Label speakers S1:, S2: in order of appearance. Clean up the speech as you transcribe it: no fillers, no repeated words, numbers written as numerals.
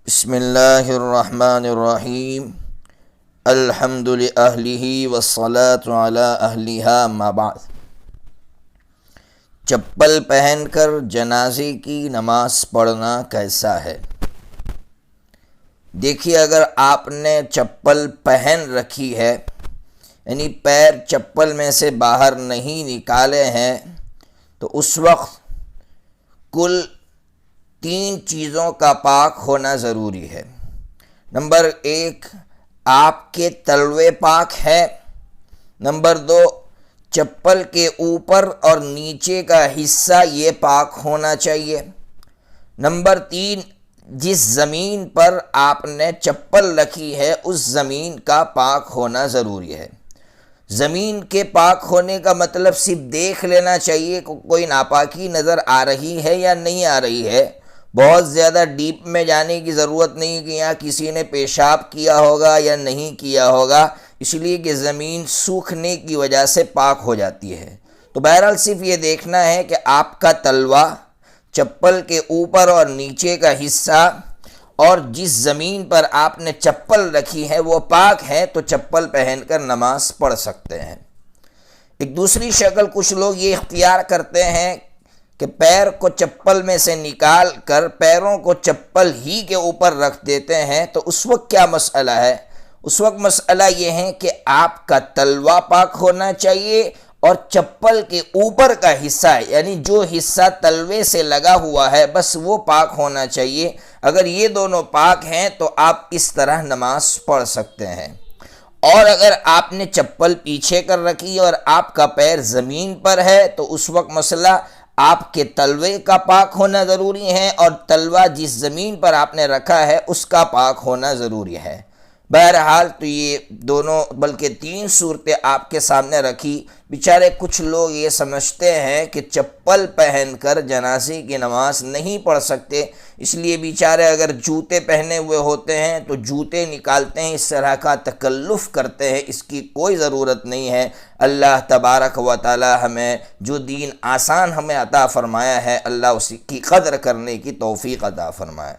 S1: بسم اللہ الرحمن الرحیم الحمد لأہلہ والصلاة علی اہلہا ما بعد۔ چپل پہن کر جنازے کی نماز پڑھنا کیسا ہے؟ دیکھیے، اگر آپ نے چپل پہن رکھی ہے، یعنی پیر چپل میں سے باہر نہیں نکالے ہیں، تو اس وقت کل 3 چیزوں کا پاک ہونا ضروری ہے۔ نمبر 1، آپ کے تلوے پاک ہے۔ نمبر 2، چپل کے اوپر اور نیچے کا حصہ یہ پاک ہونا چاہیے۔ نمبر 3، جس زمین پر آپ نے چپل رکھی ہے اس زمین کا پاک ہونا ضروری ہے۔ زمین کے پاک ہونے کا مطلب صرف دیکھ لینا چاہیے کہ کوئی ناپاکی نظر آ رہی ہے یا نہیں آ رہی ہے۔ بہت زیادہ ڈیپ میں جانے کی ضرورت نہیں کہ یہاں کسی نے پیشاب کیا ہوگا یا نہیں کیا ہوگا، اس لیے کہ زمین سوکھنے کی وجہ سے پاک ہو جاتی ہے۔ تو بہرحال صرف یہ دیکھنا ہے کہ آپ کا تلوا، چپل کے اوپر اور نیچے کا حصہ اور جس زمین پر آپ نے چپل رکھی ہے وہ پاک ہے، تو چپل پہن کر نماز پڑھ سکتے ہیں۔ ایک دوسری شکل کچھ لوگ یہ اختیار کرتے ہیں کہ پیر کو چپل میں سے نکال کر پیروں کو چپل ہی کے اوپر رکھ دیتے ہیں، تو اس وقت کیا مسئلہ ہے؟ اس وقت مسئلہ یہ ہے کہ آپ کا تلوا پاک ہونا چاہیے اور چپل کے اوپر کا حصہ، یعنی جو حصہ تلوے سے لگا ہوا ہے بس وہ پاک ہونا چاہیے۔ اگر یہ دونوں پاک ہیں تو آپ اس طرح نماز پڑھ سکتے ہیں۔ اور اگر آپ نے چپل پیچھے کر رکھی اور آپ کا پیر زمین پر ہے تو اس وقت مسئلہ آپ کے تلوے کا پاک ہونا ضروری ہے اور تلوا جس زمین پر آپ نے رکھا ہے اس کا پاک ہونا ضروری ہے۔ بہرحال تو یہ دونوں بلکہ 3 صورتیں آپ کے سامنے رکھی۔ بیچارے کچھ لوگ یہ سمجھتے ہیں کہ چپل پہن کر جنازے کی نماز نہیں پڑھ سکتے، اس لیے بیچارے اگر جوتے پہنے ہوئے ہوتے ہیں تو جوتے نکالتے ہیں، اس طرح کا تکلف کرتے ہیں۔ اس کی کوئی ضرورت نہیں ہے۔ اللہ تبارک و تعالی ہمیں جو دین آسان ہمیں عطا فرمایا ہے، اللہ اسی کی قدر کرنے کی توفیق عطا فرمائے۔